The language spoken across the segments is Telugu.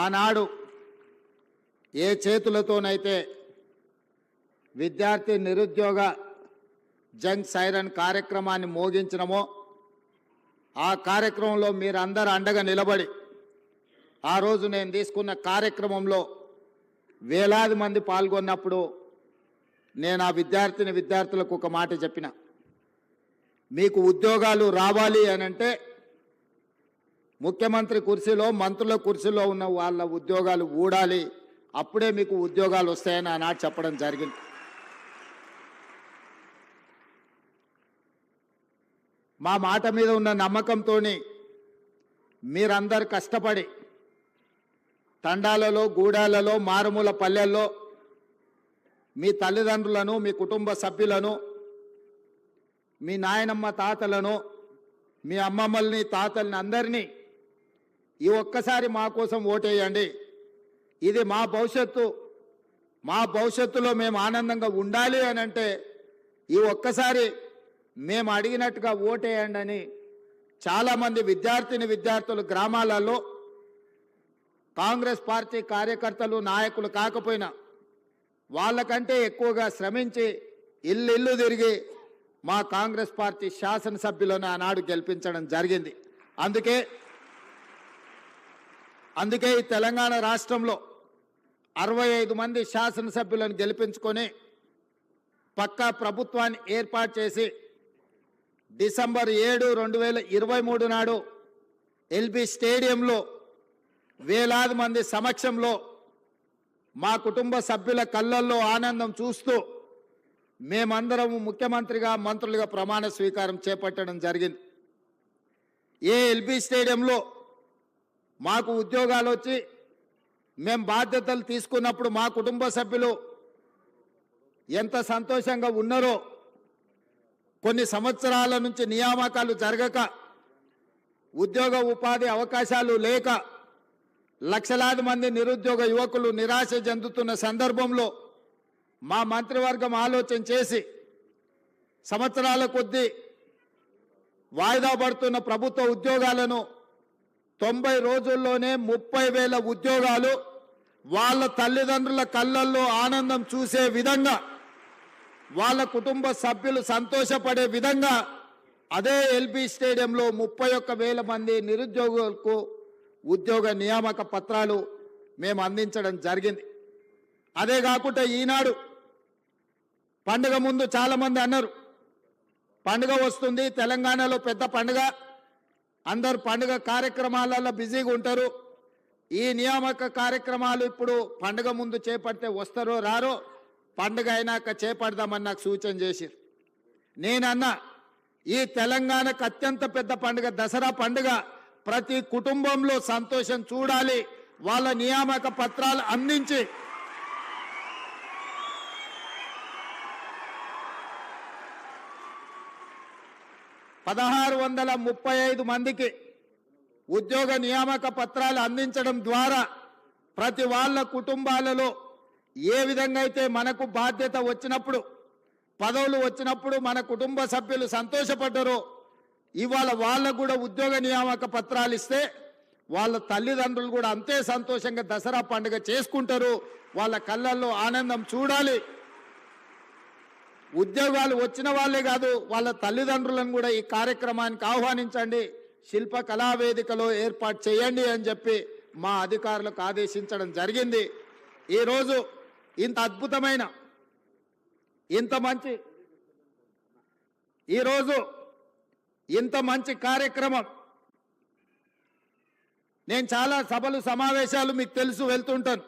ఆనాడు ఏ చేతులతోనైతే విద్యార్థి నిరుద్యోగ జంగ్ సైరన్ కార్యక్రమాన్ని మోగించినమో ఆ కార్యక్రమంలో మీరందరూ అండగా నిలబడి ఆ రోజు నేను తీసుకున్న కార్యక్రమంలో వేలాది మంది పాల్గొన్నప్పుడు నేను ఆ విద్యార్థులకు ఒక మాట చెప్పిన, మీకు ఉద్యోగాలు రావాలి అని అంటే ముఖ్యమంత్రి కుర్చీలో మంత్రుల కుర్చీలో ఉన్న వాళ్ళ ఉద్యోగాలు ఊడాలి, అప్పుడే మీకు ఉద్యోగాలు వస్తాయని ఆనాడు చెప్పడం జరిగింది. మా మాట మీద ఉన్న నమ్మకంతో మీరందరు కష్టపడి తండాలలో గూడాలలో మారుమూల పల్లెల్లో మీ తల్లిదండ్రులను మీ కుటుంబ సభ్యులను మీ నాయనమ్మ తాతలను మీ అమ్మమ్మల్ని తాతల్ని అందరినీ ఈ ఒక్కసారి మా కోసం ఓటేయండి, ఇది మా భవిష్యత్తు, మా భవిష్యత్తులో మేము ఆనందంగా ఉండాలి అని అంటే ఈ ఒక్కసారి మేము అడిగినట్టుగా ఓటేయండి అని చాలామంది విద్యార్థులు గ్రామాలలో కాంగ్రెస్ పార్టీ కార్యకర్తలు నాయకులు కాకపోయినా వాళ్ళకంటే ఎక్కువగా శ్రమించి ఇల్లు తిరిగి మా కాంగ్రెస్ పార్టీ శాసనసభ్యులను ఆనాడు గెలిపించడం జరిగింది. అందుకే ఈ తెలంగాణ రాష్ట్రంలో 65 మంది శాసనసభ్యులను గెలిపించుకొని పక్కా ప్రభుత్వాన్ని ఏర్పాటు చేసి డిసెంబర్ 7, 2023 నాడు ఎల్బీ స్టేడియంలో వేలాది మంది సమక్షంలో మా కుటుంబ సభ్యుల కళ్ళల్లో ఆనందం చూస్తూ మేమందరం ముఖ్యమంత్రిగా మంత్రులుగా ప్రమాణ స్వీకారం చేపట్టడం జరిగింది. ఏ ఎల్బీ స్టేడియంలో మాకు ఉద్యోగాలు వచ్చి మేము బాధ్యతలు తీసుకున్నప్పుడు మా కుటుంబ సభ్యులు ఎంత సంతోషంగా ఉన్నారో, కొన్ని సంవత్సరాల నుంచి నియామకాలు జరగక ఉద్యోగ ఉపాధి అవకాశాలు లేక లక్షలాది మంది నిరుద్యోగ యువకులు నిరాశ చెందుతున్న సందర్భంలో మా మంత్రివర్గం ఆలోచన చేసి సంవత్సరాల కొద్దీ వాయిదా పడుతున్న ప్రభుత్వ ఉద్యోగాలను 90 రోజుల్లోనే 30,000 ఉద్యోగాలు వాళ్ళ తల్లిదండ్రుల కళ్ళల్లో ఆనందం చూసే విధంగా, వాళ్ళ కుటుంబ సభ్యులు సంతోషపడే విధంగా అదే ఎల్బీ స్టేడియంలో 31,000 మంది నిరుద్యోగులకు ఉద్యోగ నియామక పత్రాలు మేము అందించడం జరిగింది. అదే కాకుండా ఈనాడు పండుగ ముందు చాలామంది అన్నారు, పండుగ వస్తుంది, తెలంగాణలో పెద్ద పండుగ, అందరు పండుగ కార్యక్రమాలలో బిజీగా ఉంటారు, ఈ నియామక కార్యక్రమాలు ఇప్పుడు పండుగ ముందు చేపడితే వస్తారో రారో, పండుగ అయినాక చేపడదామని నాకు సూచన చేశారు. నేనన్నా ఈ తెలంగాణకు అత్యంత పెద్ద పండుగ దసరా పండుగ, ప్రతి కుటుంబంలో సంతోషం చూడాలి, వాళ్ళ నియామక పత్రాలు అందించి $1,635 మందికి ఉద్యోగ నియామక పత్రాలు అందించడం ద్వారా ప్రతి వాళ్ళ కుటుంబాలలో ఏ విధంగా అయితే మనకు బాధ్యత వచ్చినప్పుడు, పదవులు వచ్చినప్పుడు మన కుటుంబ సభ్యులు సంతోషపడ్డారో, ఇవాళ వాళ్ళకు కూడా ఉద్యోగ నియామక పత్రాలు ఇస్తే వాళ్ళ తల్లిదండ్రులు కూడా అంతే సంతోషంగా దసరా పండుగ చేసుకుంటారు, వాళ్ళ కళ్ళల్లో ఆనందం చూడాలి. ఉద్యోగాలు వచ్చిన వాళ్ళే కాదు, వాళ్ళ తల్లిదండ్రులను కూడా ఈ కార్యక్రమానికి ఆహ్వానించండి, శిల్ప కళావేదికలో ఏర్పాటు చేయండి అని చెప్పి మా అధికారులకు ఆదేశించడం జరిగింది. ఈరోజు ఇంత అద్భుతమైన ఇంత మంచి కార్యక్రమం, నేను చాలా సభలు సమావేశాలు మీకు తెలుసు వెళ్తుంటాను,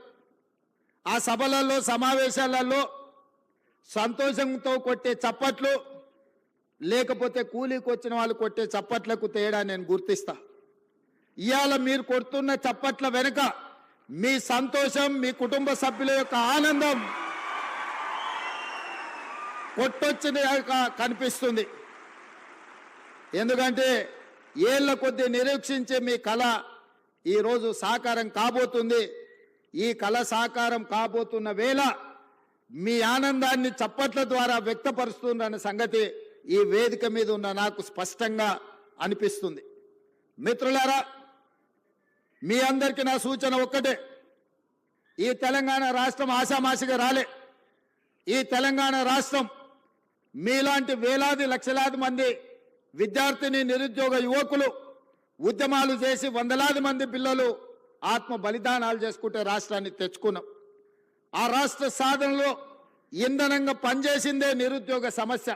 ఆ సభలలో సమావేశాలలో సంతోషంతో కొట్టే చప్పట్లు లేకపోతే కూలీకి వచ్చిన వాళ్ళు కొట్టే చప్పట్లకు తేడా నేను గుర్తిస్తా. ఇవాళ మీరు కొడుతున్న చప్పట్ల వెనుక మీ సంతోషం, మీ కుటుంబ సభ్యుల యొక్క ఆనందం కొట్టొచ్చిన కనిపిస్తుంది. ఎందుకంటే ఏళ్ల కొద్దీ నిరీక్షించే మీ కళ ఈరోజు సాకారం కాబోతుంది. ఈ కళ సాకారం కాబోతున్న వేళ మీ ఆనందాన్ని చప్పట్ల ద్వారా వ్యక్తపరుస్తుందన్న సంగతి ఈ వేదిక మీద ఉన్న నాకు స్పష్టంగా అనిపిస్తుంది. మిత్రులారా, మీ అందరికీ నా సూచన ఒక్కటే, ఈ తెలంగాణ రాష్ట్రం ఆషామాషిగా రాలే. ఈ తెలంగాణ రాష్ట్రం మీలాంటి వేలాది లక్షలాది మంది విద్యార్థిని నిరుద్యోగ యువకులు ఉద్యమాలు చేసి వందలాది మంది పిల్లలు ఆత్మ బలిదానాలు చేసుకుంటే రాష్ట్రాన్ని తెచ్చుకున్నాం. ఆ రాష్ట్ర సాధనలో ఇంధనంగా పనిచేసిందే నిరుద్యోగ సమస్య.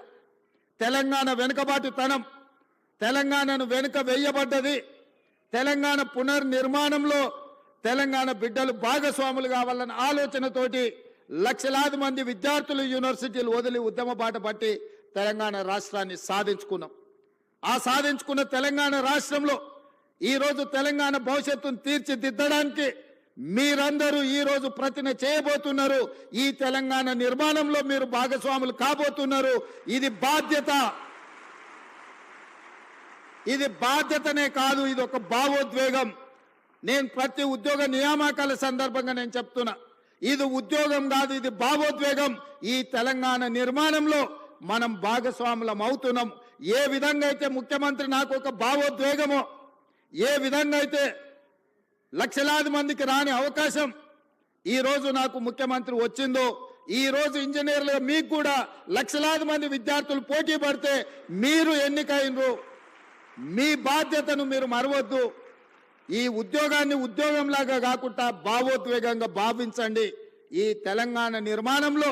తెలంగాణ వెనుకబాటుతనం, తెలంగాణను వెనుక వేయబడ్డది. తెలంగాణ పునర్నిర్మాణంలో తెలంగాణ బిడ్డలు భాగస్వాములు కావాలన్న ఆలోచనతోటి లక్షలాది మంది విద్యార్థులు యూనివర్సిటీలు వదిలి ఉద్యమ బాట పట్టి తెలంగాణ రాష్ట్రాన్ని సాధించుకున్నాం. ఆ సాధించుకున్న తెలంగాణ రాష్ట్రంలో ఈరోజు తెలంగాణ భవిష్యత్తును తీర్చిదిద్దడానికి మీరందరూ ఈరోజు ప్రతిన చేయబోతున్నారు. ఈ తెలంగాణ నిర్మాణంలో మీరు భాగస్వాములు కాబోతున్నారు. ఇది బాధ్యత. ఇది బాధ్యతనే కాదు, ఇది ఒక భావోద్వేగం. నేను ప్రతి ఉద్యోగ నియామకాల సందర్భంగా నేను చెప్తున్నా, ఇది ఉద్యోగం కాదు, ఇది భావోద్వేగం. ఈ తెలంగాణ నిర్మాణంలో మనం భాగస్వాములం అవుతున్నాం. ఏ విధంగా అయితే ముఖ్యమంత్రి నాకు ఒక భావోద్వేగమో, ఏ విధంగా అయితే లక్షలాది మందికి రాని అవకాశం ఈ రోజు నాకు ముఖ్యమంత్రి వచ్చిందో, ఈ రోజు ఇంజనీర్లుగా మీకు కూడా లక్షలాది మంది విద్యార్థులు పోటీ పడితే మీరు ఎన్నికైనరు. మీ బాధ్యతను మీరు మరవద్దు. ఈ ఉద్యోగాన్ని ఉద్యోగంలాగా కాకుండా భావోద్వేగంగా భావించండి. ఈ తెలంగాణ నిర్మాణంలో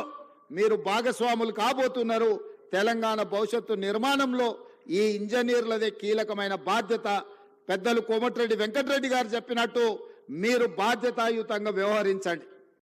మీరు భాగస్వాములు కాబోతున్నారు. తెలంగాణ భవిష్యత్తు నిర్మాణంలో ఈ ఇంజనీర్లదే కీలకమైన బాధ్యత. పెద్దలు కోమటిరెడ్డి వెంకటరెడ్డి గారు చెప్పినట్టు మీరు బాధ్యతాయుతంగా వ్యవహరించండి.